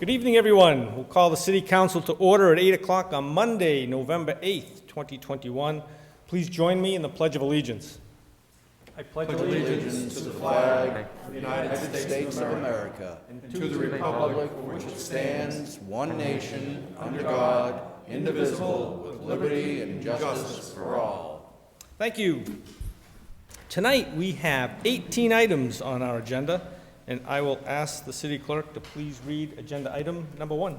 Good evening, everyone. We'll call the City Council to order at 8 o'clock on Monday, November 8th, 2021. Please join me in the Pledge of Allegiance. I pledge allegiance to the flag of the United States of America and to the republic for which it stands, one nation, under God, indivisible, with liberty and justice for all. Thank you. Tonight, we have 18 items on our agenda, and I will ask the city clerk to please read agenda item number 1.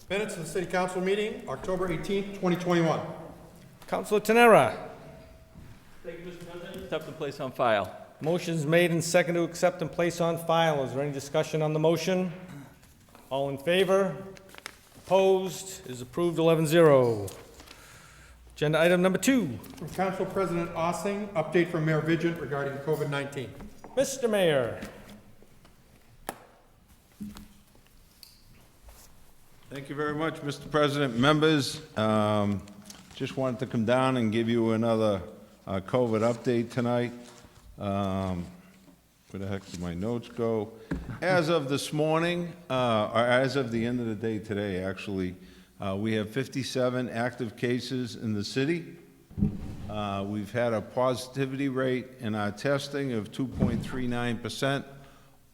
Minutes of the City Council meeting, October 18th, 2021. Councilor Tenera. Thank you, Mr. President. Accept and place on file. Motion's made and seconded to accept and place on file. Is there any discussion on the motion? All in favor? Opposed? Is approved 11-0. Agenda item number 2. From Council President Ossing, update from Mayor Vigent regarding COVID-19. Mr. Mayor. Thank you very much, Mr. President. Members, just wanted to come down and give you another COVID update tonight. Where the heck did my notes go? As of this morning, or as of the end of the day today, actually, we have 57 active cases in the city. We've had a positivity rate in our testing of 2.39%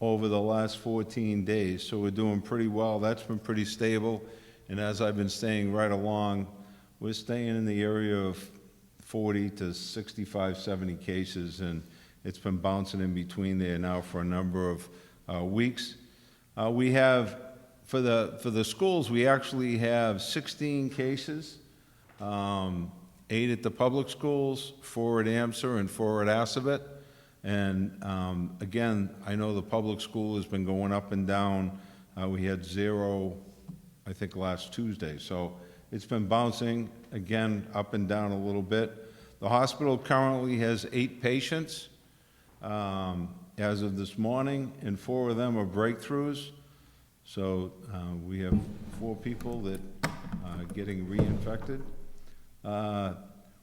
over the last 14 days, so we're doing pretty well. That's been pretty stable, and as I've been saying right along, we're staying in the area of 40 to 65, 70 cases, and it's been bouncing in between there now for a number of weeks. We have, for the schools, we actually have 16 cases, 8 at the public schools, 4 at AMSA and 4 at Assabet. And again, I know the public school has been going up and down. We had 0, I think, last Tuesday. So it's been bouncing, again, up and down a little bit. The hospital currently has 8 patients as of this morning, and 4 of them are breakthroughs. So we have 4 people that are getting reinfected.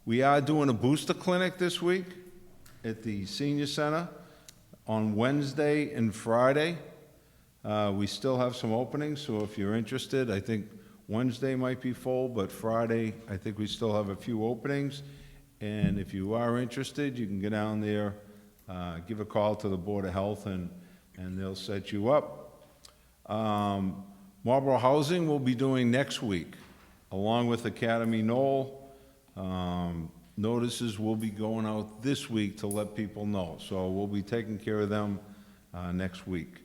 We are doing a booster clinic this week at the senior center on Wednesday and Friday. We still have some openings, so if you're interested, I think Wednesday might be full, but Friday, I think we still have a few openings. And if you are interested, you can get down there, give a call to the Board of Health, and they'll set you up. Marlborough Housing will be doing next week, along with Academy Knoll. Notices will be going out this week to let people know. So we'll be taking care of them next week.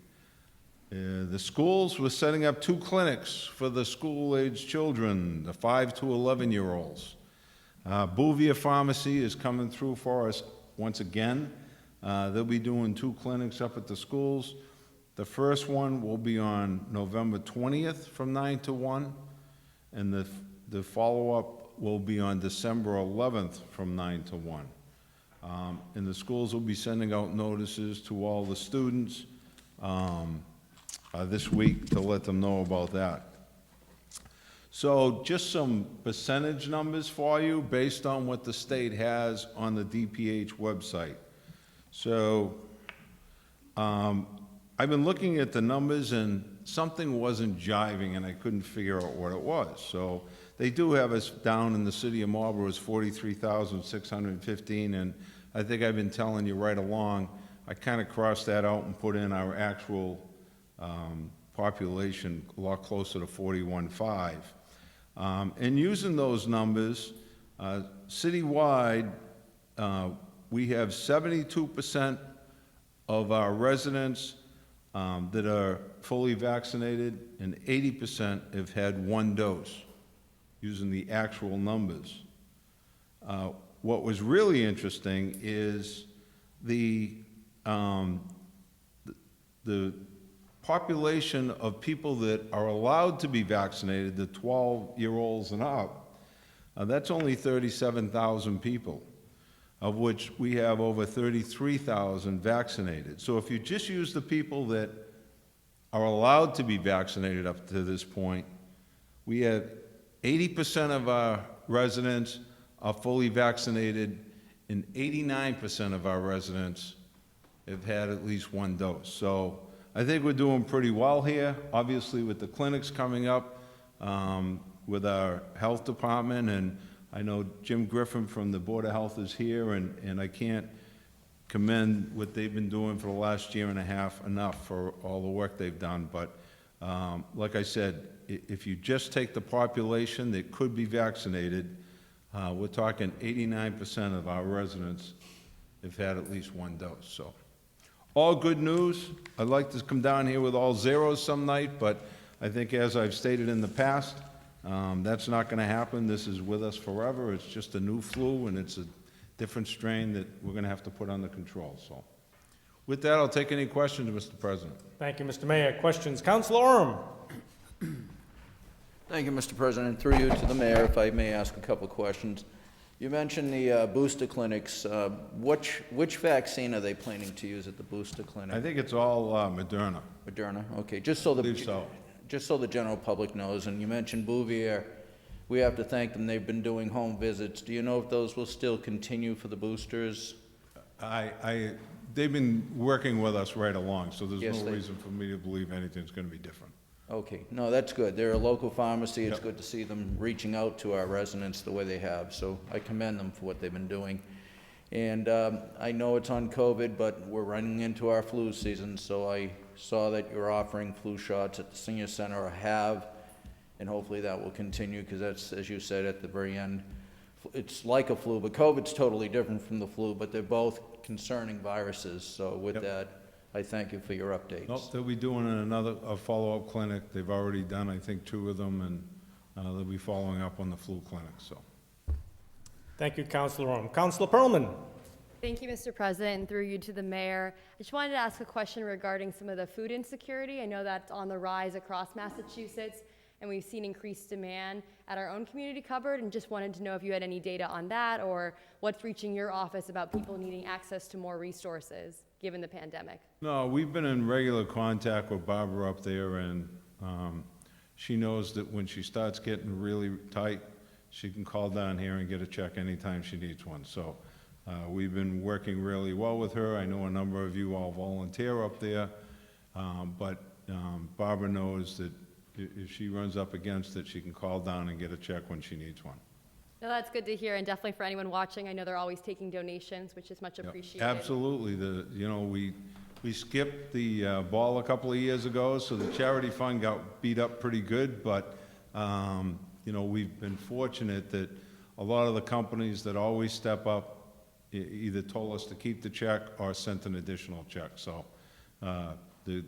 The schools, we're setting up 2 clinics for the school-aged children, the 5 to 11-year-olds. Bouvier Pharmacy is coming through for us once again. They'll be doing 2 clinics up at the schools. The first one will be on November 20th from 9 to 1, and the follow-up will be on December 11th from 9 to 1. And the schools will be sending out notices to all the students this week to let them know about that. So just some percentage numbers for you based on what the state has on the DPH website. So I've been looking at the numbers and something wasn't jiving and I couldn't figure out what it was. So they do have us down in the city of Marlborough as 43,615, and I think I've been telling you right along, I kind of crossed that out and put in our actual population a lot closer to 41.5. And using those numbers, citywide, we have 72% of our residents that are fully vaccinated, and 80% have had 1 dose, using the actual numbers. What was really interesting is the population of people that are allowed to be vaccinated, the 12-year-olds and up, that's only 37,000 people, of which we have over 33,000 vaccinated. So if you just use the people that are allowed to be vaccinated up to this point, we have 80% of our residents are fully vaccinated, and 89% of our residents have had at least 1 dose. So I think we're doing pretty well here, obviously with the clinics coming up, with our health department, and I know Jim Griffin from the Board of Health is here, and I can't commend what they've been doing for the last year and a half enough for all the work they've done, but like I said, if you just take the population that could be vaccinated, we're talking 89% of our residents have had at least one dose, so. All good news. I'd like to come down here with all zeros some night, but I think as I've stated in the past, that's not gonna happen. This is with us forever. It's just a new flu, and it's a different strain that we're gonna have to put under control, so. With that, I'll take any questions, Mr. President. Thank you, Mr. Mayor. Questions? Councilor Orm? Thank you, Mr. President. Through you to the mayor, if I may ask a couple questions. You mentioned the booster clinics. Which vaccine are they planning to use at the booster clinic? I think it's all Moderna. Moderna, okay. Just so the Believe so. just so the general public knows, and you mentioned Bouvier, we have to thank them. They've been doing home visits. Do you know if those will still continue for the boosters? They've been working with us right along, so there's Yes, no they- reason for me to believe anything's gonna be different. Okay, no, that's good. They're a local pharmacy. It's Yep. good to see them reaching out to our residents the way they have, so I commend them for what they've been doing. And I know it's on COVID, but we're running into our flu season, so I saw that you're offering flu shots at the senior center, or have, and hopefully that will continue, because that's, as you said at the very end, it's like a flu, but COVID's totally different from the flu, but they're both concerning viruses, so with Yep. that, I thank you for your updates. Nope, they'll be doing a follow-up clinic. They've already done, I think, 2 of them, and they'll be following up on the flu clinic, so. Thank you, Councilor Orm. Councilor Pearlman? Thank you, Mr. President, and through you to the mayor. I just wanted to ask a question regarding some of the food insecurity. I know that's on the rise across Massachusetts, and we've seen increased demand at our own community cupboard, and just wanted to know if you had any data on that, or what's reaching your office about people needing access to more resources, given the pandemic. No, we've been in regular contact with Barbara up there, and she knows that when she starts getting really tight, she can call down here and get a check anytime she needs one. So we've been working really well with her. I know a number of you all volunteer up there, but Barbara knows that if she runs up against it, she can call down and get a check when she needs one. No, that's good to hear, and definitely for anyone watching, I know they're always taking donations, which is much Yep, appreciated. absolutely. We skipped the ball a couple of years ago, so the charity fund got beat up pretty good, but, we've been fortunate that a lot of the companies that always step up either told us to keep the check or sent an additional check. So the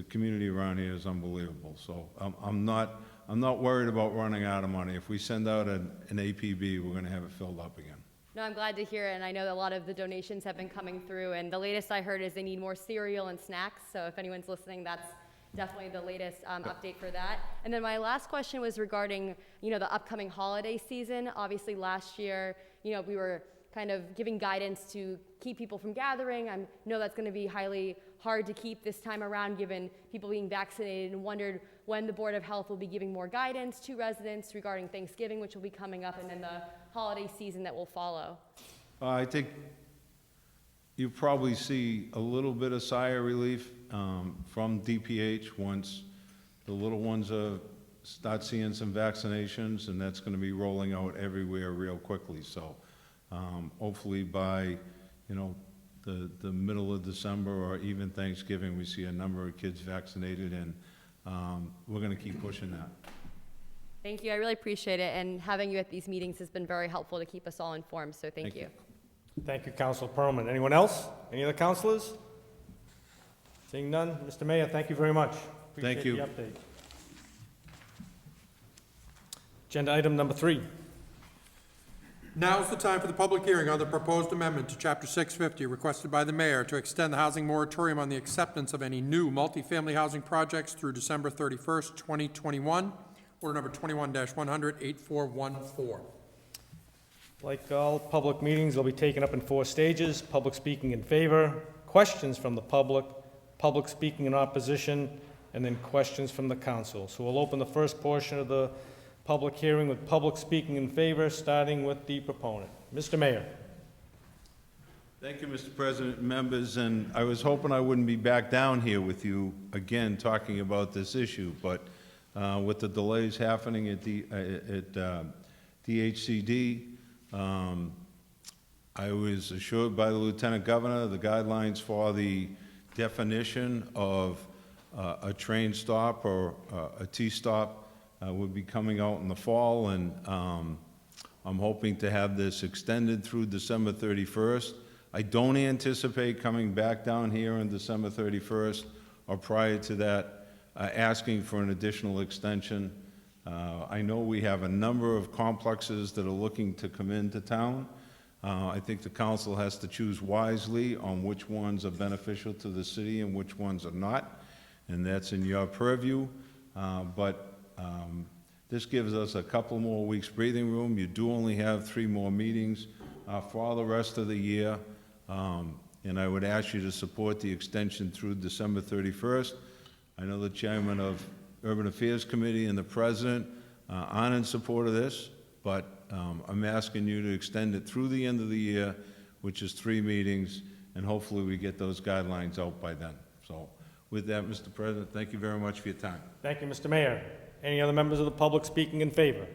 community around here is unbelievable. So I'm not worried about running out of money. If we send out an APB, we're gonna have it filled up again. No, I'm glad to hear it, and I know that a lot of the donations have been coming through, and the latest I heard is they need more cereal and snacks, so if anyone's listening, that's definitely the latest update for that. And then my last question was regarding, the upcoming holiday season. Obviously, last year, we were kind of giving guidance to keep people from gathering. I know that's going to be highly hard to keep this time around, given people being vaccinated, and wondered when the Board of Health will be giving more guidance to residents regarding Thanksgiving, which will be coming up, and then the holiday season that will follow. I think you probably see a little bit of sigh of relief from DPH once the little ones start seeing some vaccinations, and that's going to be rolling out everywhere real quickly. So hopefully by the middle of December or even Thanksgiving, we see a number of kids vaccinated, and we're going to keep pushing that. Thank you, I really appreciate it, and having you at these meetings has been very helpful to keep us all informed, so thank you. Thank you, Councilor Pearlman. Anyone else? Any other councilors? Seeing none, Mr. Mayor, thank you very much. Thank you. Appreciate the update. Agenda item number 3. Now is the time for the public hearing on the proposed amendment to Chapter 650 requested by the mayor to extend the housing moratorium on the acceptance of any new multifamily housing projects through December 31st, 2021. Order number 21-100, 8414. Like all public meetings, they'll be taken up in 4 stages: public speaking in favor, questions from the public, public speaking in opposition, and then questions from the council. So we'll open the first portion of the public hearing with public speaking in favor, starting with the proponent. Mr. Mayor. Thank you, Mr. President, members, and I was hoping I wouldn't be back down here with you again talking about this issue, but with the delays happening at DHCD, I was assured by the Lieutenant Governor the guidelines for the definition of a train stop or a T-stop would be coming out in the fall, and I'm hoping to have this extended through December 31st. I don't anticipate coming back down here on December 31st or prior to that, asking for an additional extension. I know we have a number of complexes that are looking to come into town. I think the council has to choose wisely on which ones are beneficial to the city and which ones are not, and that's in your purview. This gives us a couple more weeks breathing room. You do only have 3 more meetings for the rest of the year. And I would ask you to support the extension through December 31st. I know the chairman of Urban Affairs Committee and the president aren't in support of this, but I'm asking you to extend it through the end of the year, which is 3 meetings, and hopefully we get those guidelines out by then. So with that, Mr. President, thank you very much for your time. Thank you, Mr. Mayor. Any other members of the public speaking in favor?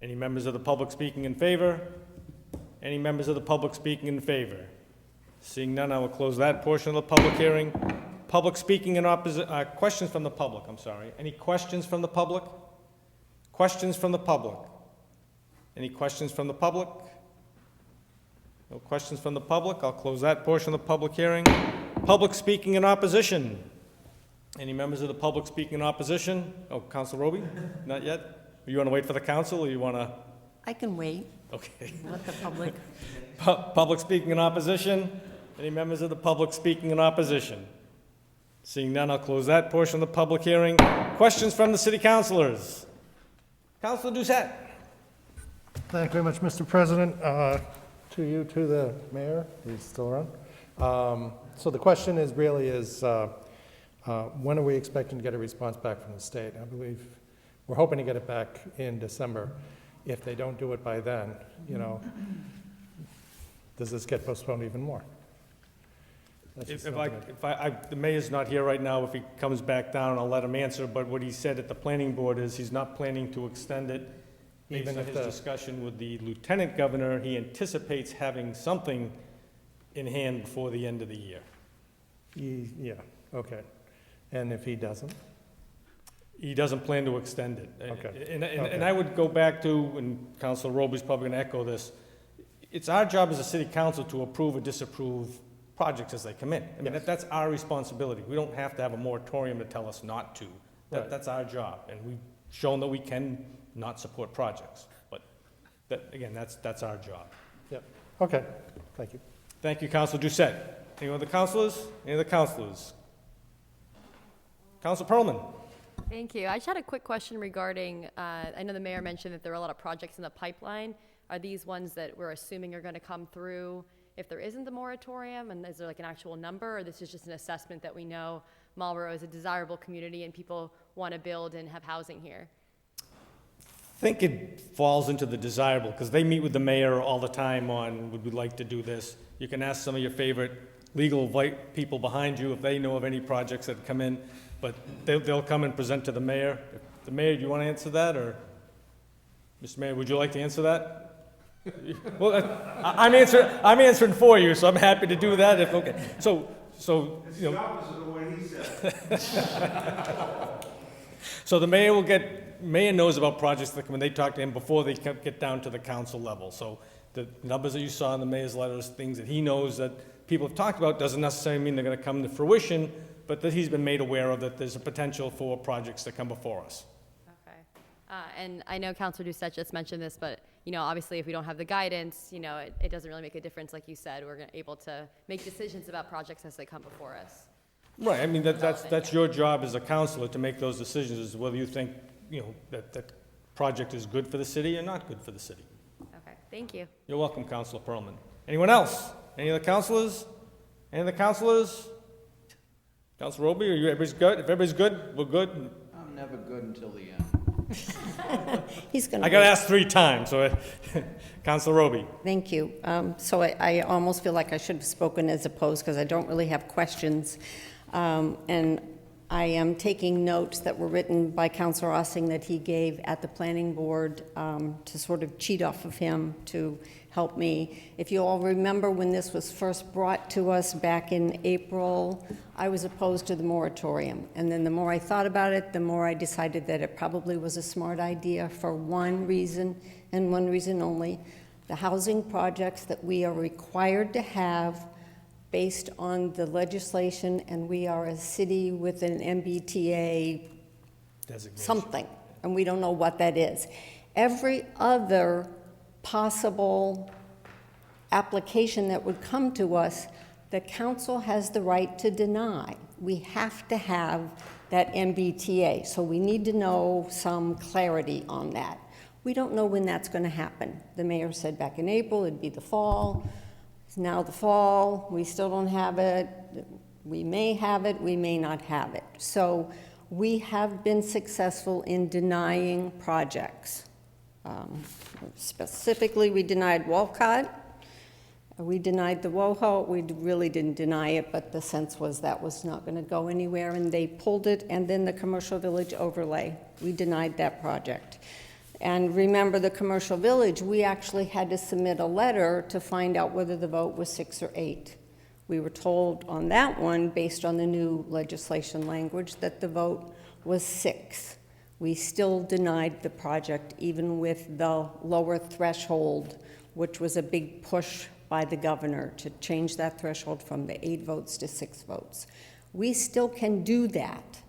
Any members of the public speaking in favor? Any members of the public speaking in favor? Seeing none, I will close that portion of the public hearing. Public speaking in questions from the public, I'm sorry. Any questions from the public? Questions from the public? Any questions from the public? No questions from the public. I'll close that portion of the public hearing. Public speaking in opposition. Any members of the public speaking in opposition? Oh, Council Roby? Not yet? You want to wait for the council, or you want to? I can wait. Okay. Let the public. Public speaking in opposition? Any members of the public speaking in opposition? Seeing none, I'll close that portion of the public hearing. Questions from the city councilors? Councilor Doucette. Thank you very much, Mr. President. To you, to the mayor, he's still around. So the question is really when are we expecting to get a response back from the state? I believe we're hoping to get it back in December. If they don't do it by then, does this get postponed even more? The mayor's not here right now. If he comes back down, I'll let him answer, but what he said at the planning board is he's not planning to extend it. Based on his discussion with the lieutenant governor, he anticipates having something in hand before the end of the year. Yeah, okay. And if he doesn't? He doesn't plan to extend it. Okay. And I would go back to, and Councilor Roby's probably going to echo this, it's our job as a city council to approve or disapprove projects as they come in. I mean, Yes. that's our responsibility. We don't have to have a moratorium to tell us not to. Right. That's our job, and we've shown that we can not support projects. But again, that's our job. Yep. Okay, thank you. Thank you, Councilor Doucette. Any other councilors? Any other councilors? Councilor Pearlman. Thank you. I just had a quick question regarding, I know the mayor mentioned that there are a lot of projects in the pipeline. Are these ones that we're assuming are going to come through if there isn't the moratorium? And is there like an actual number, or this is just an assessment that we know Marlborough is a desirable community and people want to build and have housing here? I think it falls into the desirable, because they meet with the mayor all the time on, would we like to do this? You can ask some of your favorite legal people behind you if they know of any projects that come in, but they'll come and present to the mayor. The mayor, do you want to answer that, or? Mr. Mayor, would you like to answer that? Well, I'm answering for you, so I'm happy to do that if, okay. So, you know. opposite of what he said. So the mayor knows about projects that come in, they talk to him before they get down to the council level. So the numbers that you saw in the mayor's letters, things that he knows that people have talked about, doesn't necessarily mean they're gonna come to fruition, but that he's been made aware of that there's a potential for projects to come before us. Okay. And I know Councilor Doucette just mentioned this, but, obviously if we don't have the guidance, it doesn't really make a difference. Like you said, we're able to make decisions about projects as they come before us. Right, I mean, that's your job as a councilor to make those decisions, is whether you think, that project is good for the city or not good for the city. Okay, thank you. You're welcome, Councilor Pearlman. Anyone else? Any other councilors? Any other councilors? Councilor Roby, everybody's good? If everybody's good, we're good? I'm never good until the end. He's going I got asked 3 times, so Counselor Roby. Thank you. So I almost feel like I should have spoken as opposed because I don't really have questions. And I am taking notes that were written by Counselor Ossing that he gave at the planning board to sort of cheat off of him to help me. If you all remember when this was first brought to us back in April, I was opposed to the moratorium. And then the more I thought about it, the more I decided that it probably was a smart idea for one reason and one reason only. The housing projects that we are required to have based on the legislation, and we are a city with an MBTA Designation. something, and we don't know what that is. Every other possible application that would come to us, the council has the right to deny. We have to have that MBTA, so we need to know some clarity on that. We don't know when that's going to happen. The mayor said back in April it'd be the fall. It's now the fall. We still don't have it. We may have it. We may not have it. So we have been successful in denying projects. Specifically, we denied Walcott. We denied the WOHO. We really didn't deny it, but the sense was that was not going to go anywhere, and they pulled it. And then the commercial village overlay, we denied that project. And remember the commercial village, we actually had to submit a letter to find out whether the vote was 6 or 8. We were told on that one, based on the new legislation language, that the vote was 6. We still denied the project, even with the lower threshold, which was a big push by the governor to change that threshold from the 8 votes to 6 votes. We still can do that.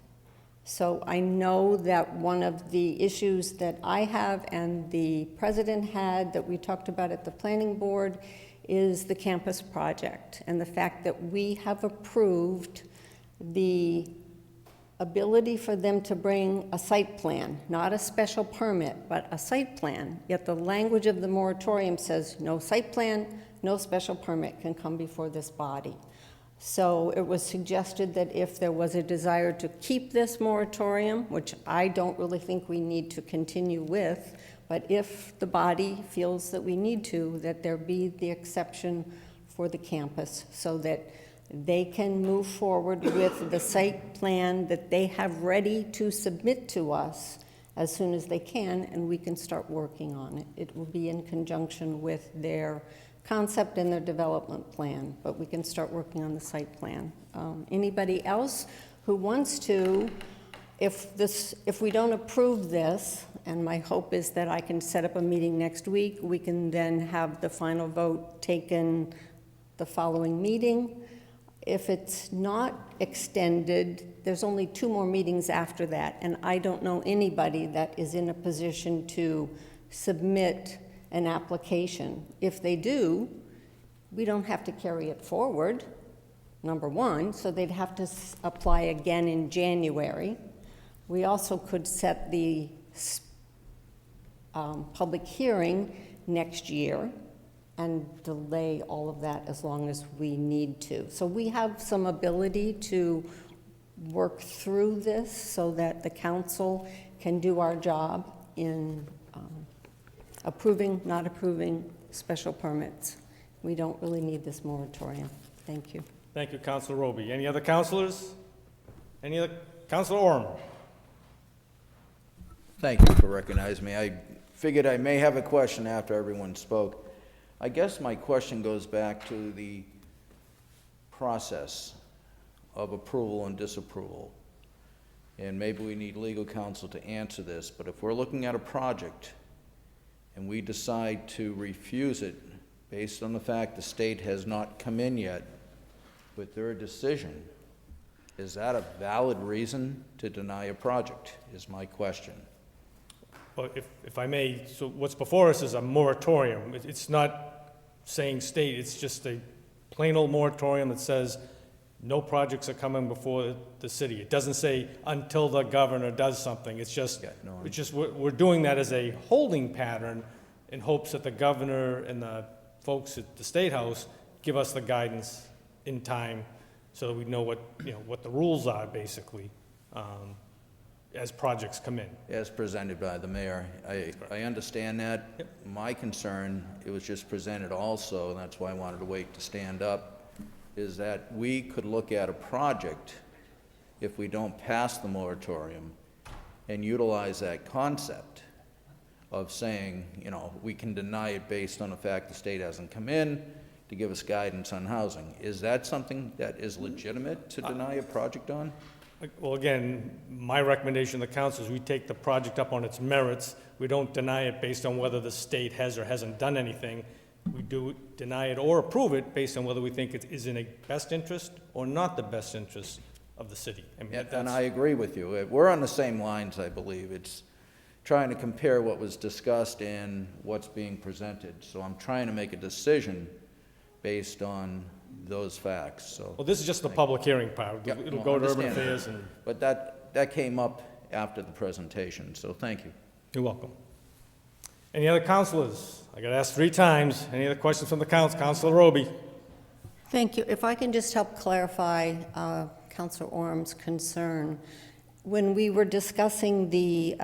So I know that one of the issues that I have and the president had that we talked about at the planning board is the campus project and the fact that we have approved the ability for them to bring a site plan, not a special permit, but a site plan, yet the language of the moratorium says no site plan, no special permit can come before this body. So it was suggested that if there was a desire to keep this moratorium, which I don't really think we need to continue with, but if the body feels that we need to, that there be the exception for the campus so that they can move forward with the site plan that they have ready to submit to us as soon as they can, and we can start working on it. It will be in conjunction with their concept and their development plan, but we can start working on the site plan. Anybody else who wants to, if we don't approve this, and my hope is that I can set up a meeting next week, we can then have the final vote taken the following meeting. If it's not extended, there's only 2 more meetings after that, and I don't know anybody that is in a position to submit an application. If they do, we don't have to carry it forward, number one, so they'd have to apply again in January. We also could set the public hearing next year and delay all of that as long as we need to. So we have some ability to work through this so that the council can do our job in approving, not approving special permits. We don't really need this moratorium. Thank you. Thank you, Councilor Roby. Any other councilors? Any other? Councilor Orm? Thank you for recognizing me. I figured I may have a question after everyone spoke. I guess my question goes back to the process of approval and disapproval. And maybe we need legal counsel to answer this, but if we're looking at a project and we decide to refuse it based on the fact the state has not come in yet with their decision, is that a valid reason to deny a project, is my question. Well, if I may, so what's before us is a moratorium. It's not saying state, it's just a plain old moratorium that says no projects are coming before the city. It doesn't say until the governor does something. It's just, we're doing that as a holding pattern in hopes that the governor and the folks at the State House give us the guidance in time so that we know what the rules are, basically. as projects come in. As presented by the mayor. I understand that. Yep. My concern, it was just presented also, and that's why I wanted to wait to stand up, is that we could look at a project, if we don't pass the moratorium, and utilize that concept of saying, you know, we can deny it based on the fact the state hasn't come in to give us guidance on housing. Is that something that is legitimate to deny a project on? Well, again, my recommendation to the council is we take the project up on its merits. We don't deny it based on whether the state has or hasn't done anything. We do deny it or approve it based on whether we think it is in a best interest or not the best interest of the city. I mean, And I agree with you. We're on the same lines, I believe. It's trying to compare what was discussed and what's being presented. So I'm trying to make a decision based on those facts, so. Well, this is just the public hearing part. Yep, It'll no, go to urban understand that. affairs and, But that came up after the presentation, so thank you. you're welcome. Any other councilors? I got asked 3 times. Any other questions from the council? Councilor Roby? Thank you. If I can just help clarify Councilor Orm's concern. When we were discussing the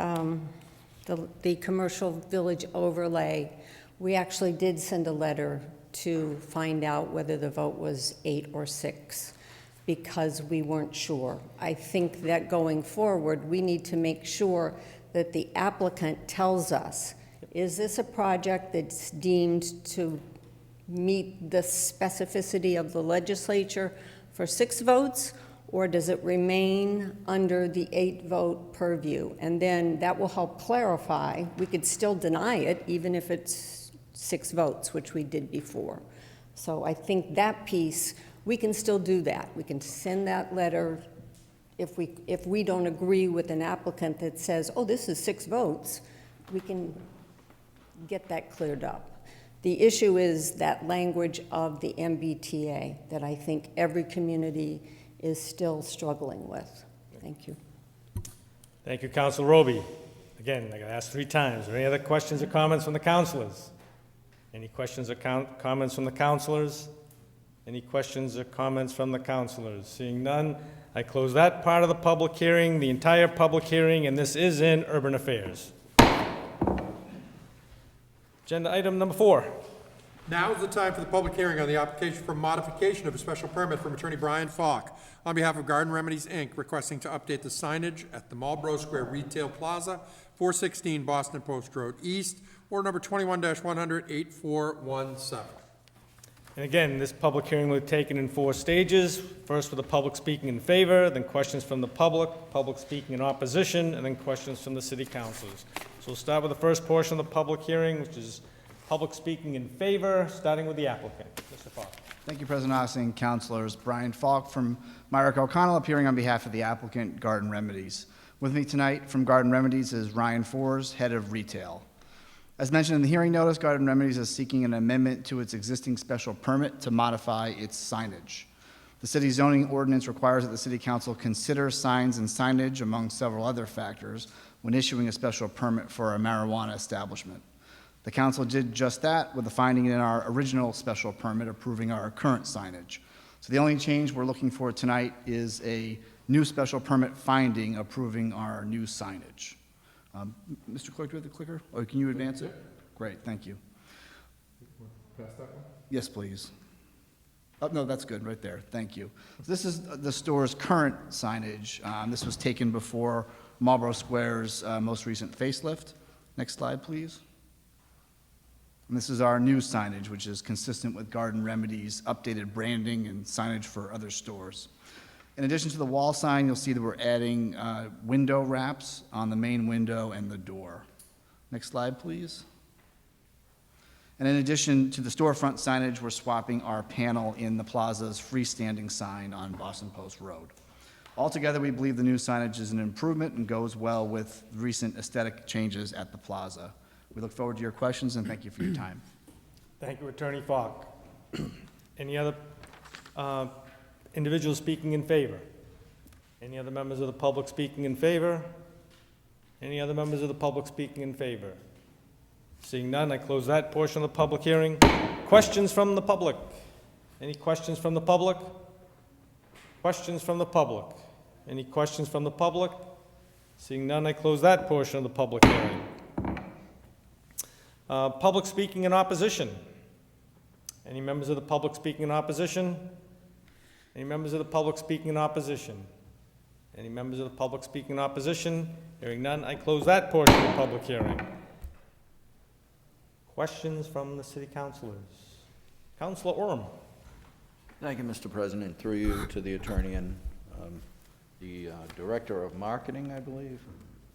commercial village overlay, we actually did send a letter to find out whether the vote was 8 or 6, because we weren't sure. I think that going forward, we need to make sure that the applicant tells us, is this a project that's deemed to meet the specificity of the legislature for 6 votes, or does it remain under the 8-vote purview? And then that will help clarify. We could still deny it, even if it's 6 votes, which we did before. So I think that piece, we can still do that. We can send that letter if we don't agree with an applicant that says, oh, this is 6 votes, we can get that cleared up. The issue is that language of the MBTA that I think every community is still struggling with. Thank you. Thank you, Councilor Roby. Again, I got asked 3 times. Are there any other questions or comments from the councilors? Any questions or comments from the councilors? Any questions or comments from the councilors? Seeing none, I close that part of the public hearing, the entire public hearing, and this is in urban affairs. Agenda item number 4. Now is the time for the public hearing on the application for modification of a special permit from Attorney Brian Falk on behalf of Garden Remedies, Inc., requesting to update the signage at the Marlborough Square Retail Plaza, 416 Boston Post Road East, order number 21-100-8417. And again, this public hearing will be taken in 4 stages. First with the public speaking in favor, then questions from the public speaking in opposition, and then questions from the city councilors. So we'll start with the first portion of the public hearing, which is public speaking in favor, starting with the applicant. Mr. Falk. Thank you, President Ossing, councilors. Brian Falk from Myrick O'Connell, appearing on behalf of the applicant, Garden Remedies. With me tonight from Garden Remedies is Ryan Fors, head of retail. As mentioned in the hearing notice, Garden Remedies is seeking an amendment to its existing special permit to modify its signage. The city zoning ordinance requires that the city council consider signs and signage, among several other factors, when issuing a special permit for a marijuana establishment. The council did just that with the finding in our original special permit approving our current signage. So the only change we're looking for tonight is a new special permit finding approving our new signage. Mr. Clerk, do you have the clicker? Or can you advance it? Great, thank you. Pass that one? Yes, please. Oh, no, that's good, right there, thank you. This is the store's current signage. This was taken before Marlborough Square's most recent facelift. Next slide, please. And this is our new signage, which is consistent with Garden Remedies' updated branding and signage for other stores. In addition to the wall sign, you'll see that we're adding window wraps on the main window and the door. Next slide, please. And in addition to the storefront signage, we're swapping our panel in the plaza's freestanding sign on Boston Post Road. Altogether, we believe the new signage is an improvement and goes well with recent aesthetic changes at the plaza. We look forward to your questions, and thank you for your time. Thank you, Attorney Falk. Any other individuals speaking in favor? Any other members of the public speaking in favor? Any other members of the public speaking in favor? Seeing none, I close that portion of the public hearing. Questions from the public? Any questions from the public? Questions from the public? Any questions from the public? Seeing none, I close that portion of the public hearing. Public speaking in opposition. Any members of the public speaking in opposition? Any members of the public speaking in opposition? Any members of the public speaking in opposition? Hearing none, I close that portion of the public hearing. Questions from the city councilors? Councilor Orem. Thank you, Mr. President. Through you to the attorney and the Director of Marketing, I believe.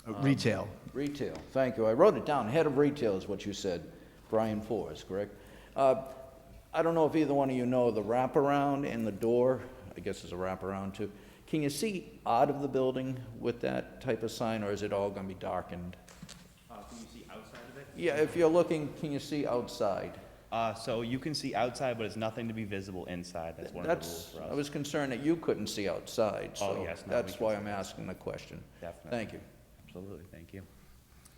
Retail. Retail, thank you. I wrote it down. Head of Retail is what you said. Brian Forrest, correct? I don't know if either one of you know the wraparound in the door. I guess there's a wraparound too. Can you see out of the building with that type of sign, or is it all going to be darkened? Can you see outside of it? Yeah, if you're looking, can you see outside? So you can see outside, but it's nothing to be visible inside. That's one of the rules for us. I was concerned that you couldn't see outside, so Oh, yes, no, we that's can why see I'm asking the question. Definitely. Thank you. Absolutely, thank you.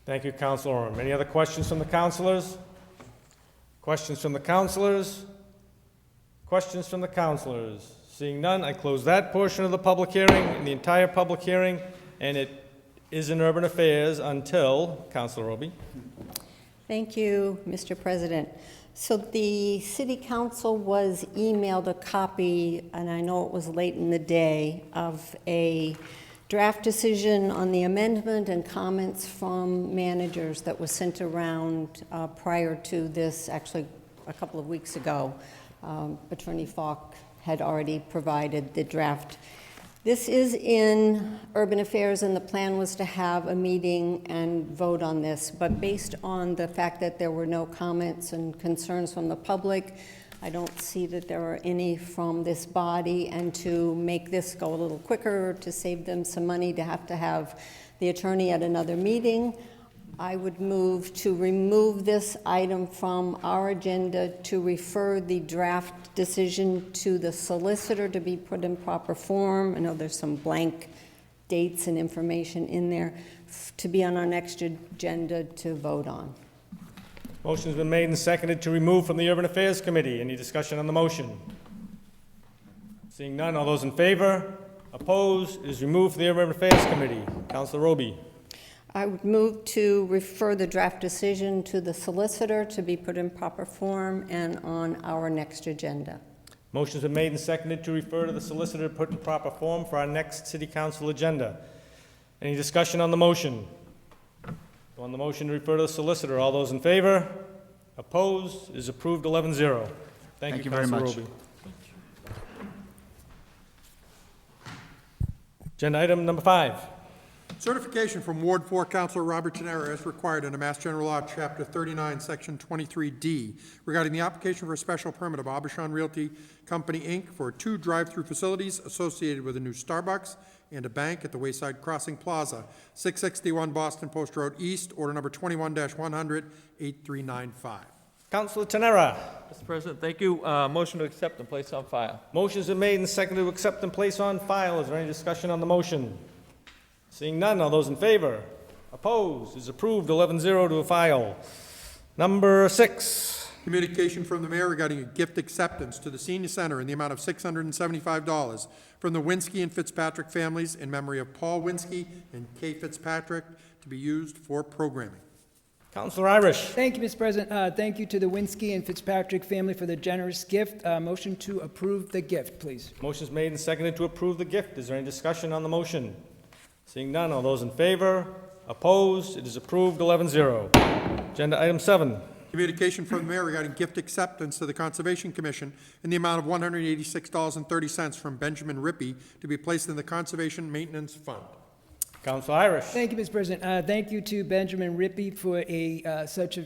Thank you, Councilor Orem. Any other questions from the councilors? Questions from the councilors? Questions from the councilors? Seeing none, I close that portion of the public hearing and the entire public hearing, and it is in urban affairs until, Councilor Roby. Thank you, Mr. President. So the city council was emailed a copy, and I know it was late in the day, of a draft decision on the amendment and comments from managers that was sent around prior to this, actually a couple of weeks ago. Attorney Falk had already provided the draft. This is in Urban Affairs, and the plan was to have a meeting and vote on this, but based on the fact that there were no comments and concerns from the public, I don't see that there are any from this body, and to make this go a little quicker, to save them some money to have the attorney at another meeting, I would move to remove this item from our agenda, to refer the draft decision to the solicitor to be put in proper form. I know there's some blank dates and information in there, to be on our next agenda to vote on. Motion's been made and seconded to remove from the Urban Affairs Committee. Any discussion on the motion? Seeing none, all those in favor? Opposed? It is removed from the Urban Affairs Committee. Councilor Roby. I would move to refer the draft decision to the solicitor to be put in proper form and on our next agenda. Motion's been made and seconded to refer to the solicitor to put in proper form for our next city council agenda. Any discussion on the motion? On the motion to refer to the solicitor, all those in favor? Opposed? It is approved 11-0. Thank you, very Councilor much. Roby. Agenda item number 5. Certification from Ward 4 Councilor Robert Tenera as required under Mass General Law, Chapter 39, Section 23D, regarding the application for a special permit of Abishan Realty Company, Inc. for 2 drive-through facilities associated with a new Starbucks and a bank at the Wayside Crossing Plaza, 661 Boston Post Road East, order number 21-100, 8395. Councilor Tenera. Mr. President, thank you. Motion to accept and place on file. Motion's been made and seconded to accept and place on file. Is there any discussion on the motion? Seeing none, all those in favor? Opposed? Is approved 11-0 to a file. Number 6. Communication from the mayor regarding a gift acceptance to the senior center in the amount of $675 from the Winsky and Fitzpatrick families in memory of Paul Winsky and Kay Fitzpatrick, to be used for programming. Councilor Irish. Thank you, Mr. President. Thank you to the Winsky and Fitzpatrick family for the generous gift. Motion to approve the gift, please. Motion's made and seconded to approve the gift. Is there any discussion on the motion? Seeing none, all those in favor? Opposed? It is approved 11-0. Agenda item 7. Communication from the mayor regarding gift acceptance to the Conservation Commission in the amount of $186.30 from Benjamin Rippey, to be placed in the Conservation Maintenance Fund. Councilor Irish. Thank you, Mr. President. Thank you to Benjamin Rippey for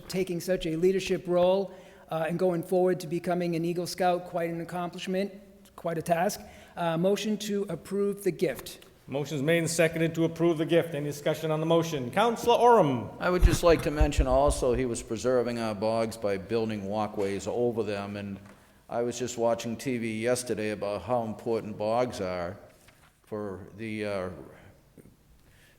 taking such a leadership role and going forward to becoming an Eagle Scout. Quite an accomplishment, quite a task. Motion to approve the gift. Motion's made and seconded to approve the gift. Any discussion on the motion? Councilor Orem. I would just like to mention also, he was preserving our bogs by building walkways over them, and I was just watching TV yesterday about how important bogs are for the,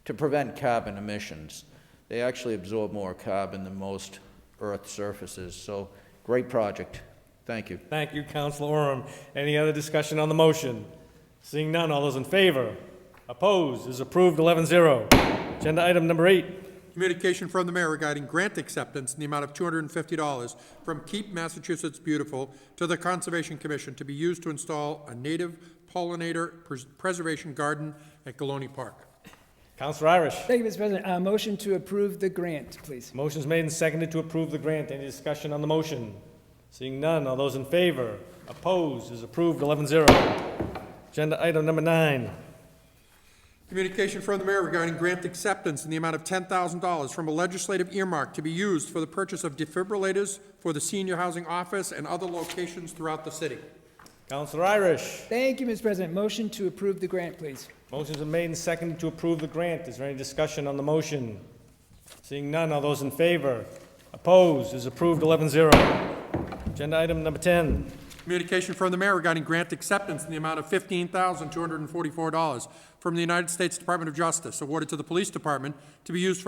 to prevent carbon emissions. They actually absorb more carbon than most Earth surfaces, so great project. Thank you. Thank you, Councilor Orem. Any other discussion on the motion? Seeing none, all those in favor? Opposed? Is approved 11-0. Agenda item number 8. Communication from the mayor regarding grant acceptance in the amount of $250 from Keep Massachusetts Beautiful to the Conservation Commission to be used to install a native pollinator preservation garden at Galone Park. Counselor Irish. Thank you, Mr. President. Motion to approve the grant, please. Motion's made and seconded to approve the grant. Any discussion on the motion? Seeing none, all those in favor? Opposed? Is approved 11-0. Agenda item number 9. Communication from the mayor regarding grant acceptance in the amount of $10,000 from a legislative earmark to be used for the purchase of defibrillators for the senior housing office and other locations throughout the city. Counselor Irish. Thank you, Mr. President. Motion to approve the grant, please. Motion's been made and seconded to approve the grant. Is there any discussion on the motion? Seeing none, all those in favor? Opposed? Is approved 11-0. Agenda item number 10. Communication from the mayor regarding grant acceptance in the amount of $15,244 from the United States Department of Justice awarded to the police department to be used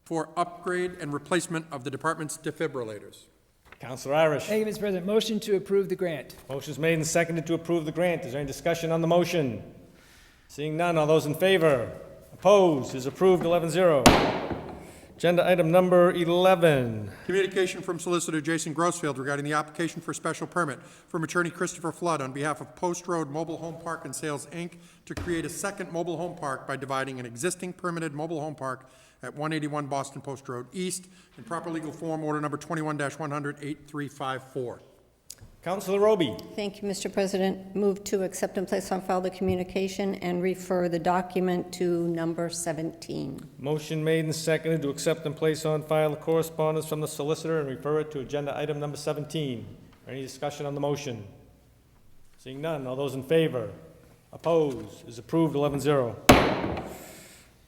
for upgrade and replacement of the department's defibrillators. Counselor Irish. Thank you, Mr. President. Motion to approve the grant. Motion's made and seconded to approve the grant. Is there any discussion on the motion? Seeing none, all those in favor? Opposed? Is approved 11-0. Agenda item number 11. Communication from Solicitor Jason Grossfield regarding the application for special permit from Attorney Christopher Flood on behalf of Post Road Mobile Home Park and Sales, Inc. to create a second mobile home park by dividing an existing permitted mobile home park at 181 Boston Post Road East in proper legal form, order number 21-100-8354. Counselor Roby. Thank you, Mr. President. Move to accept and place on file the communication and refer the document to number 17. Motion made and seconded to accept and place on file the correspondence from the solicitor and refer it to agenda item number 17. Any discussion on the motion? Seeing none, all those in favor? Opposed? Is approved 11-0.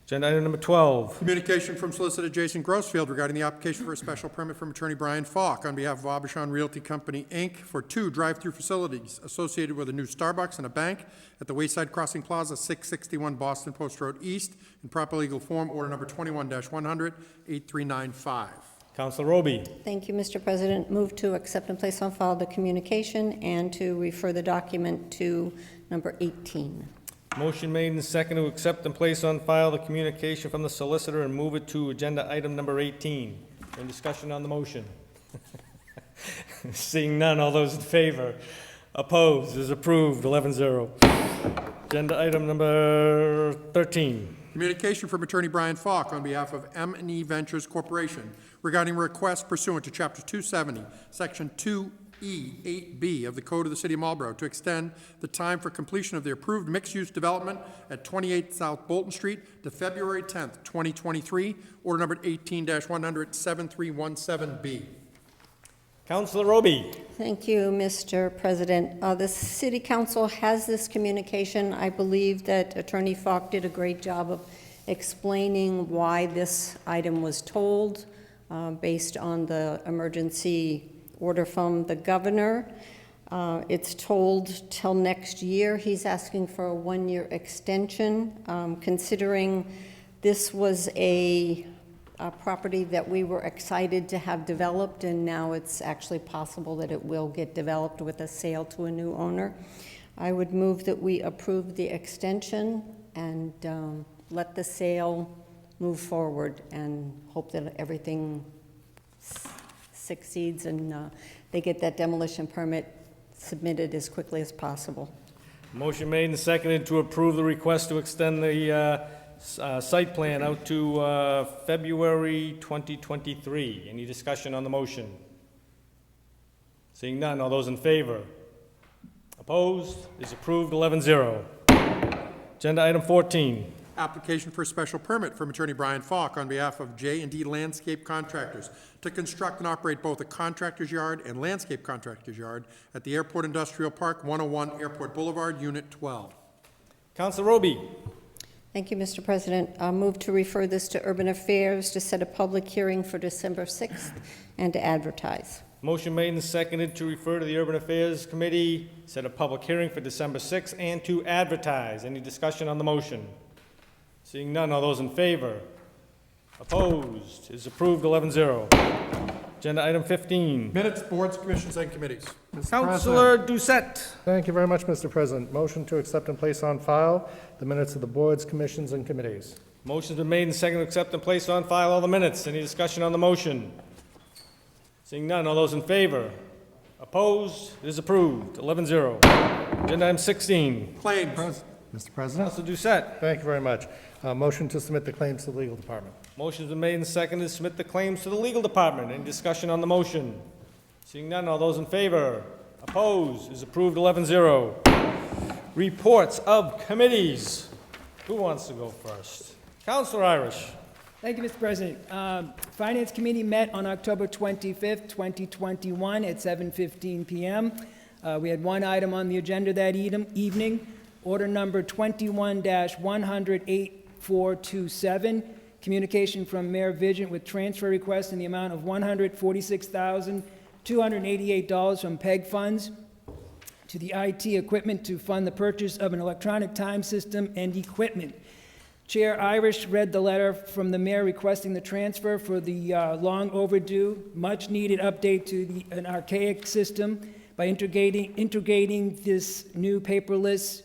Agenda item number 12. Communication from Solicitor Jason Grossfield regarding the application for a special permit from Attorney Brian Falk on behalf of Aubuchon Realty Company, Inc. for 2 drive-through facilities associated with a new Starbucks and a bank at the Wayside Crossing Plaza, 661 Boston Post Road East in proper legal form, order number 21-100-8395. Counselor Roby. Thank you, Mr. President. Move to accept and place on file the communication and to refer the document to number 18. Motion made and seconded to accept and place on file the communication from the solicitor and move it to agenda item number 18. Any discussion on the motion? Seeing none, all those in favor? Opposed? Is approved 11-0. Agenda item number 13. Communication from Attorney Brian Falk on behalf of M&E Ventures Corporation regarding a request pursuant to Chapter 270, Section 2E8B of the Code of the City of Marlborough to extend the time for completion of the approved mixed-use development at 28 South Bolton Street to February 10th, 2023, order number 18-100-7317B. Counselor Roby. Thank you, Mr. President. The City Council has this communication. I believe that Attorney Falk did a great job of explaining why this item was told based on the emergency order from the governor. It's told till next year. He's asking for a 1-year extension, considering this was a property that we were excited to have developed, and now it's actually possible that it will get developed with a sale to a new owner. I would move that we approve the extension and let the sale move forward and hope that everything succeeds and they get that demolition permit submitted as quickly as possible. Motion made and seconded to approve the request to extend the site plan out to February 2023. Any discussion on the motion? Seeing none, all those in favor? Opposed? Is approved 11-0. Agenda item 14. Application for a special permit from Attorney Brian Falk on behalf of J&D Landscape Contractors to construct and operate both a contractor's yard and landscape contractor's yard at the Airport Industrial Park, 101 Airport Boulevard, Unit 12. Counselor Roby. Thank you, Mr. President. I'll move to refer this to Urban Affairs to set a public hearing for December 6th and to advertise. Motion made and seconded to refer to the Urban Affairs Committee, set a public hearing for December 6th, and to advertise. Any discussion on the motion? Seeing none, all those in favor? Opposed? Is approved 11-0. Agenda item 15. Minutes, boards, commissions, and committees. Councilor Doucette. Thank you very much, Mr. President. Motion to accept and place on file the minutes of the boards, commissions, and committees. Motion's been made and seconded to accept and place on file all the minutes. Any discussion on the motion? Seeing none, all those in favor? Opposed? It is approved. 11-0. Agenda item 16. Claims. Mr. President? Council Doucette. Thank you very much. Motion to submit the claims to the legal department. Motion's been made and seconded to submit the claims to the legal department. Any discussion on the motion? Seeing none, all those in favor? Opposed? It is approved. 11-0. Reports of committees. Who wants to go first? Councilor Irish. Thank you, Mr. President. Finance Committee met on October 25th, 2021 at 7:15 PM. We had one item on the agenda that evening, order number 21-100-8427, communication from Mayor Vigent with transfer request in the amount of $146,288 from PEG funds to the IT equipment to fund the purchase of an electronic time system and equipment. Chair Irish read the letter from the mayor requesting the transfer for the long overdue, much-needed update to an archaic system by integrating this new paperless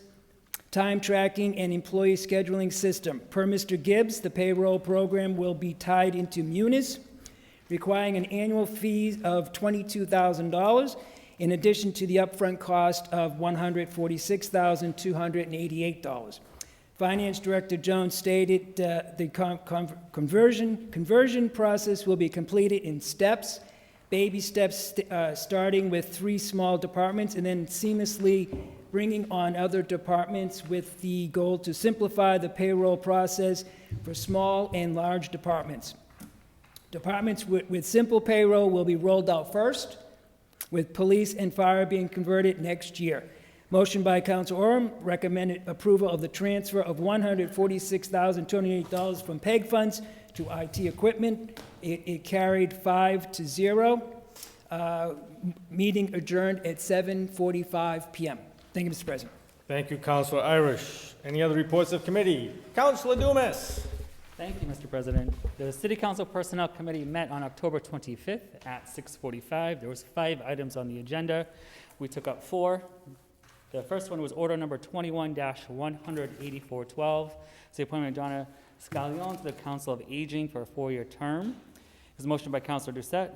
time tracking and employee scheduling system. Per Mr. Gibbs, the payroll program will be tied into Munis, requiring an annual fee of $22,000 in addition to the upfront cost of $146,288. Finance Director Jones stated the conversion process will be completed in steps, baby steps, starting with 3 small departments and then seamlessly bringing on other departments with the goal to simplify the payroll process for small and large departments. Departments with simple payroll will be rolled out first, with police and fire being converted next year. Motion by Council Orem, recommended approval of the transfer of $146,288 from PEG funds to IT equipment. It carried 5-0. Meeting adjourned at 7:45 PM. Thank you, Mr. President. Thank you, Councilor Irish. Any other reports of committee? Councilor Dumas. Thank you, Mr. President. The City Council Personnel Committee met on October 25th at 6:45. There was 5 items on the agenda. We took up 4. The first one was order number 21-100-8412. It's the appointment of Donna Scallion to the Council of Aging for a 4-year term. It's a motion by Councilor Doucette,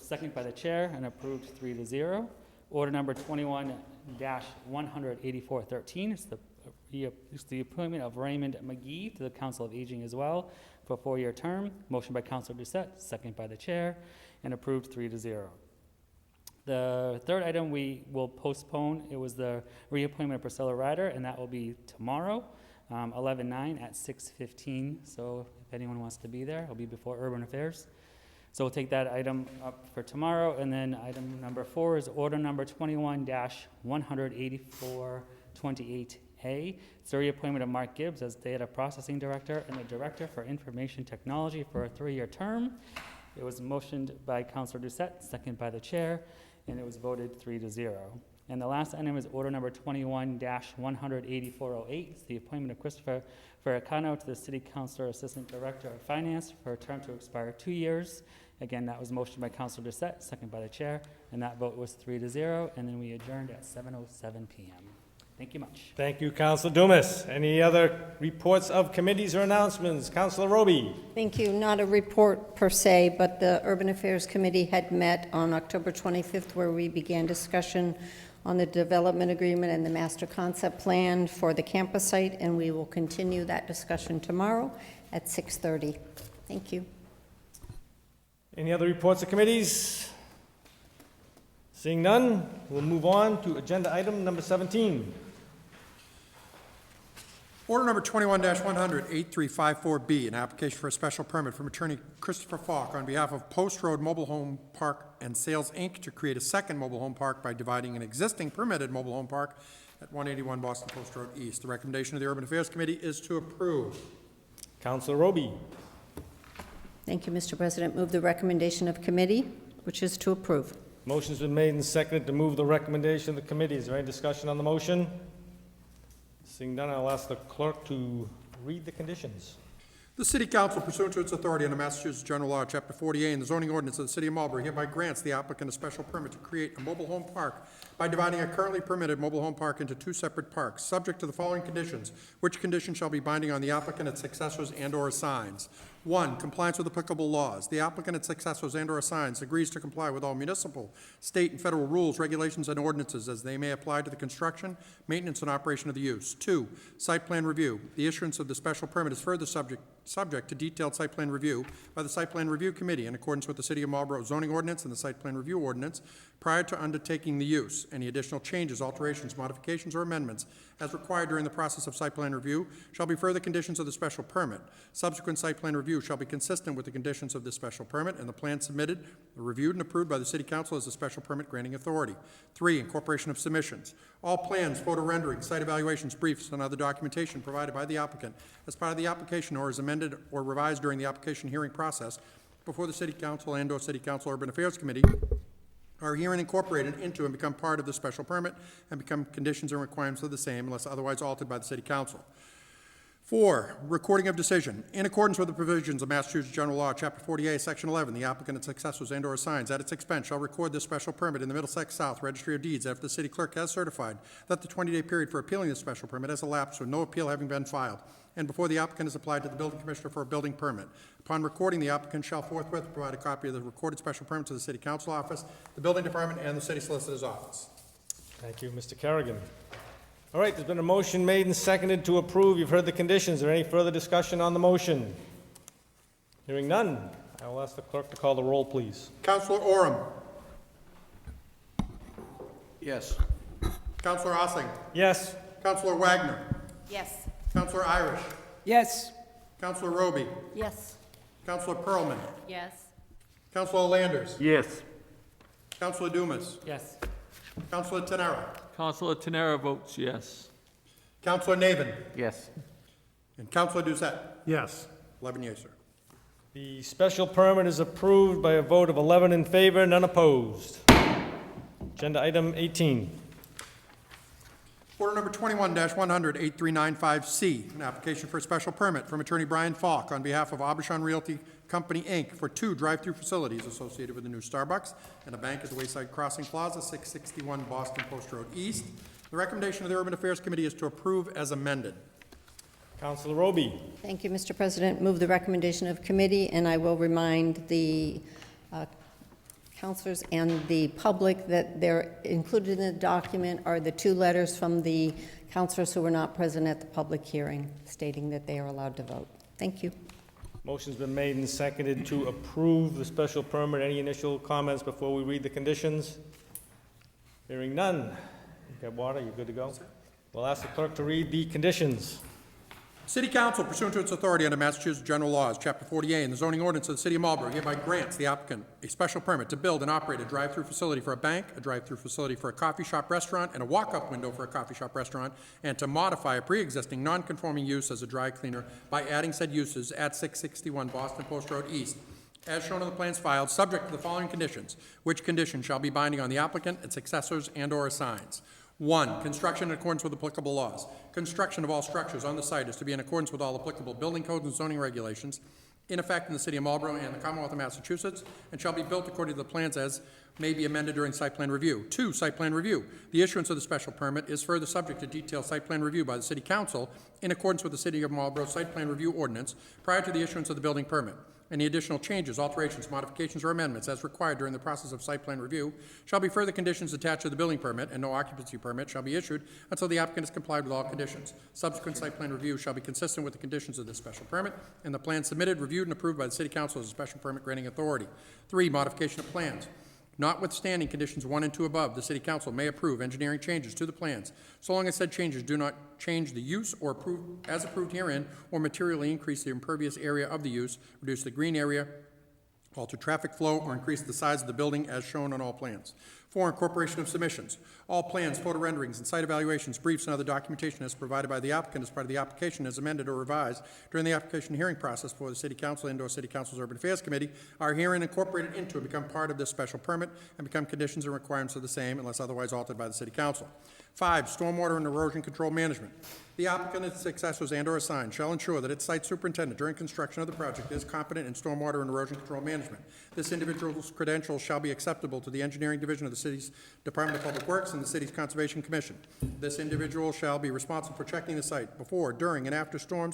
seconded by the chair, and approved 3-0. Order number 21-100-8413. It's the appointment of Raymond McGee to the Council of Aging as well for a 4-year term. Motion by Councilor Doucette, seconded by the chair, and approved 3-0. The third item we will postpone, it was the reappointment of Priscilla Ryder, and that will be tomorrow, 11/9 at 6:15. So if anyone wants to be there, it'll be before Urban Affairs. So we'll take that item up for tomorrow. And then item number 4 is order number 21-100-8428A. It's the reappointment of Mark Gibbs as Data Processing Director and the Director for Information Technology for a 3-year term. It was motioned by Councilor Doucette, seconded by the chair, and it was voted 3-0. And the last item is order number 21-100-8408. It's the appointment of Christopher Farrakano to the City Councilor Assistant Director of Finance for a term to expire 2 years. Again, that was motioned by Councilor Doucette, seconded by the chair, and that vote was 3-0. And then we adjourned at 7:07 p.m. Thank you much. Thank you, Councilor Dumas. Any other reports of committees or announcements? Councilor Roby. Thank you. Not a report per se, but the Urban Affairs Committee had met on October 25th, where we began discussion on the development agreement and the master concept plan for the campus site, and we will continue that discussion tomorrow at 6:30. Thank you. Any other reports of committees? Seeing none, we'll move on to agenda item number 17. Order number 21-100-8354B, an application for a special permit from Attorney Christopher Falk on behalf of Post Road Mobile Home Park and Sales, Inc. to create a second mobile home park by dividing an existing permitted mobile home park at 181 Boston Post Road East. The recommendation of the Urban Affairs Committee is to approve. Councilor Roby. Thank you, Mr. President. Move the recommendation of committee, which is to approve. Motion's been made and seconded to move the recommendation of the committee. Is there any discussion on the motion? Seeing none, I'll ask the clerk to read the conditions. The City Council, pursuant to its authority under Massachusetts General Law, Chapter 48, and the zoning ordinance of the City of Marlborough, hereby grants the applicant a special permit to create a mobile home park by dividing a currently permitted mobile home park into two separate parks, subject to the following conditions, which conditions shall be binding on the applicant, its successors, and/or assigns. 1, compliance with applicable laws. The applicant, its successors, and/or assigns agrees to comply with all municipal, state, and federal rules, regulations, and ordinances as they may apply to the construction, maintenance, and operation of the use. 2, site plan review. The issuance of the special permit is further subject to detailed site plan review by the Site Plan Review Committee in accordance with the City of Marlborough zoning ordinance and the Site Plan Review Ordinance prior to undertaking the use. Any additional changes, alterations, modifications, or amendments as required during the process of site plan review shall be further conditions of the special permit. Subsequent site plan review shall be consistent with the conditions of this special permit, and the plan submitted, reviewed, and approved by the City Council as the special permit granting authority. 3, incorporation of submissions. All plans, photo renderings, site evaluations, briefs, and other documentation provided by the applicant as part of the application or is amended or revised during the application hearing process before the City Council and/or City Council Urban Affairs Committee are herein incorporated into and become part of the special permit and become conditions and requirements of the same unless otherwise altered by the City Council. 4, recording of decision. In accordance with the provisions of Massachusetts General Law, Chapter 48, Section 11, the applicant and successors and/or assigns at its expense shall record this special permit in the Middlesex South Registry of Deeds after the city clerk has certified that the 20-day period for appealing the special permit has elapsed with no appeal having been filed, and before the applicant has applied to the building commissioner for a building permit. Upon recording, the applicant shall forthwith provide a copy of the recorded special permit to the City Council office, the building department, and the city solicitor's office. Thank you, Mr. Kerrigan. All right, there's been a motion made and seconded to approve. You've heard the conditions. Is there any further discussion on the motion? Hearing none, I will ask the clerk to call the roll, please. Councilor Oram. Yes. Councilor Ossing. Yes. Councilor Wagner. Yes. Councilor Irish. Yes. Councilor Roby. Yes. Councilor Pearlman. Yes. Councilor Landers. Yes. Councilor Dumas. Yes. Councilor Tenera. Councilor Tenera votes yes. Councilor Navin. Yes. And Councilor Doucette. Yes. 11 yeas, sir. The special permit is approved by a vote of 11 in favor, none opposed. Agenda item 18. Order number 21-100, 8395C, an application for a special permit from Attorney Brian Falk on behalf of Abishon Realty Company, Inc. for 2 drive-through facilities associated with the new Starbucks and a bank at the Wayside Crossing Plaza, 661 Boston Post Road East. The recommendation of the Urban Affairs Committee is to approve as amended. Councilor Roby. Thank you, Mr. President. Move the recommendation of committee, and I will remind the councilors and the public that they're included in the document are the 2 letters from the councilors who were not present at the public hearing stating that they are allowed to vote. Thank you. Motion's been made and seconded to approve the special permit. Any initial comments before we read the conditions? Hearing none. You got water? You good to go? We'll ask the clerk to read the conditions. City Council, pursuant to its authority under Massachusetts General Laws, Chapter 48, and the zoning ordinance of the City of Marlborough, hereby grants the applicant a special permit to build and operate a drive-through facility for a bank, a drive-through facility for a coffee shop restaurant, and a walk-up window for a coffee shop restaurant, and to modify a pre-existing non-conforming use as a dry cleaner by adding said uses at 661 Boston Post Road East, as shown on the plans filed, subject to the following conditions, which conditions shall be binding on the applicant, its successors, and/or assigns. 1, construction in accordance with applicable laws. Construction of all structures on the site is to be in accordance with all applicable building codes and zoning regulations in effect in the City of Marlborough and the Commonwealth of Massachusetts, and shall be built according to the plans as may be amended during site plan review. 2, site plan review. The issuance of the special permit is further subject to detailed site plan review by the City Council in accordance with the City of Marlborough Site Plan Review Ordinance prior to the issuance of the building permit. Any additional changes, alterations, modifications, or amendments as required during the process of site plan review shall be further conditions attached to the building permit, and no occupancy permit shall be issued until the applicant has complied with all conditions. Subsequent site plan review shall be consistent with the conditions of this special permit, and the plan submitted, reviewed, and approved by the City Council as a special permit granting authority. 3, modification of plans. Notwithstanding conditions 1 and 2 above, the City Council may approve engineering changes to the plans, so long as said changes do not change the use or as approved herein, or materially increase the impervious area of the use, reduce the green area, alter traffic flow, or increase the size of the building as shown on all plans. 4, incorporation of submissions. All plans, photo renderings, and site evaluations, briefs, and other documentation as provided by the applicant as part of the application as amended or revised during the application hearing process for the City Council and/or City Council's Urban Affairs Committee are herein incorporated into and become part of this special permit and become conditions and requirements of the same unless otherwise altered by the City Council. 5, stormwater and erosion control management. The applicant, its successors, and/or assigned shall ensure that its site superintendent during construction of the project is competent in stormwater and erosion control management. This individual's credentials shall be acceptable to the engineering division of the city's Department of Public Works and the city's Conservation Commission. This individual shall be responsible for checking the site before, during, and after storm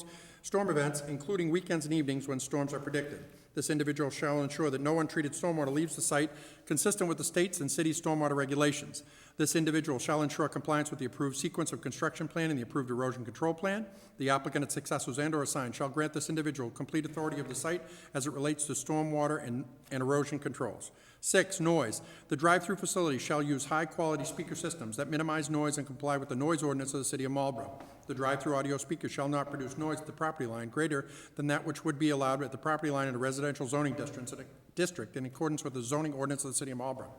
events, including weekends and evenings when storms are predicted. This individual shall ensure that no untreated stormwater leaves the site consistent with the state's and city's stormwater regulations. This individual shall ensure compliance with the approved sequence of construction plan and the approved erosion control plan. The applicant, its successors, and/or assigned shall grant this individual complete authority of the site as it relates to stormwater and erosion controls. 6, noise. The drive-through facility shall use high-quality speaker systems that minimize noise and comply with the noise ordinance of the City of Marlborough. The drive-through audio speakers shall not produce noise at the property line greater than that which would be allowed at the property line in a residential zoning district in accordance with the zoning ordinance of the City of Marlborough.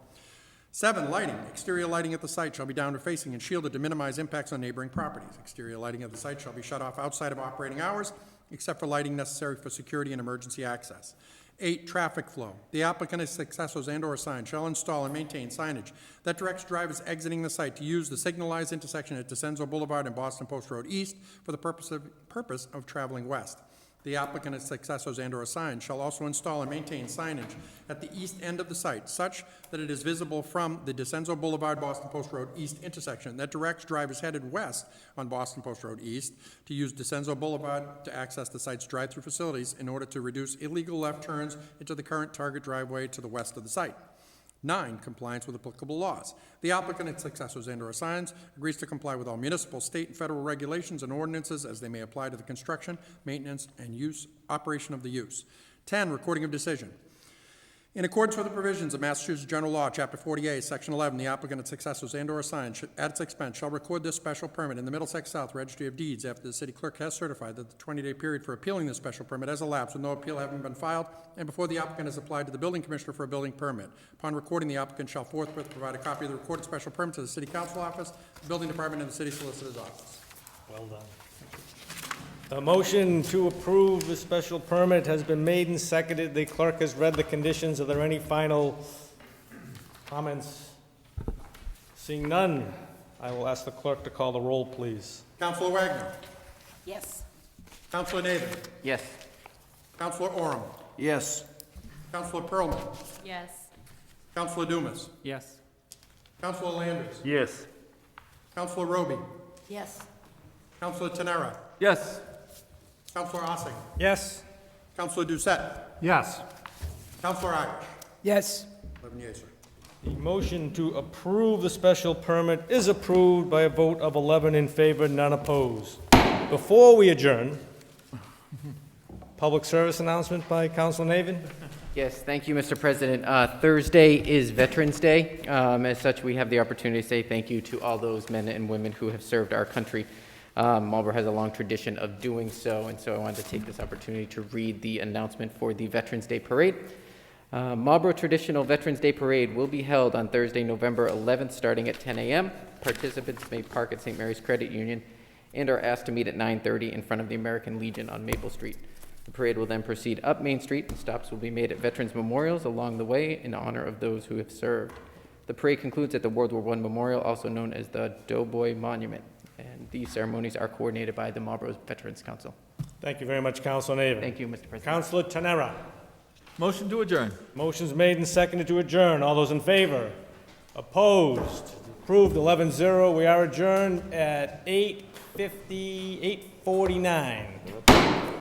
7, lighting. Exterior lighting at the site shall be downward facing and shielded to minimize impacts on neighboring properties. Exterior lighting at the site shall be shut off outside of operating hours, except for lighting necessary for security and emergency access. 8, traffic flow. The applicant, its successors, and/or assigned shall install and maintain signage that directs drivers exiting the site to use the signalized intersection at DeCenzo Boulevard and Boston Post Road East for the purpose of traveling west. The applicant, its successors, and/or assigned shall also install and maintain signage at the east end of the site such that it is visible from the DeCenzo Boulevard, Boston Post Road East intersection that directs drivers headed west on Boston Post Road East to use DeCenzo Boulevard to access the site's drive-through facilities in order to reduce illegal left turns into the current target driveway to the west of the site. 9, compliance with applicable laws. The applicant, its successors, and/or assigns agrees to comply with all municipal, state, and federal regulations and ordinances as they may apply to the construction, maintenance, and operation of the use. 10, recording of decision. In accordance with the provisions of Massachusetts General Law, Chapter 48, Section 11, the applicant, its successors, and/or assigned at its expense shall record this special permit in the Middlesex South Registry of Deeds after the city clerk has certified that the 20-day period for appealing this special permit has elapsed with no appeal having been filed, and before the applicant has applied to the building commissioner for a building permit. Upon recording, the applicant shall forthwith provide a copy of the recorded special permit to the city council office, the building department, and the city solicitor's office. Well done. A motion to approve the special permit has been made and seconded. The clerk has read the conditions. Are there any final comments? Seeing none, I will ask the clerk to call the roll, please. Councilor Wagner. Yes. Councilor Nathan. Yes. Councilor Orem. Yes. Councilor Perlman. Yes. Councilor Dumas. Yes. Councilor Landers. Yes. Councilor Roby. Yes. Councilor Tenera. Yes. Councilor Ossing. Yes? Councilor Doucette. Yes. Councilor Irish. Yes. 11 yeas, sir. The motion to approve the special permit is approved by a vote of 11 in favor, none opposed. Before we adjourn, public service announcement by Councilor Navin. Yes, thank you, Mr. President. Thursday is Veterans Day. As such, we have the opportunity to say thank you to all those men and women who have served our country. Marlborough has a long tradition of doing so, and so I wanted to take this opportunity to read the announcement for the Veterans Day Parade. Marlborough Traditional Veterans Day Parade will be held on Thursday, November 11th, starting at 10 a.m. Participants may park at St. Mary's Credit Union and are asked to meet at 9:30 in front of the American Legion on Maple Street. The parade will then proceed up Main Street, and stops will be made at veterans memorials along the way in honor of those who have served. The parade concludes at the World War I Memorial, also known as the Doughboy Monument, and these ceremonies are coordinated by the Marlborough Veterans Council. Thank you very much, Councilor Navin. Thank you, Mr. President. Councilor Tenera. Motion to adjourn. Motion's made and seconded to adjourn. All those in favor? Opposed? Approved 11-0. We are adjourned at 8:49.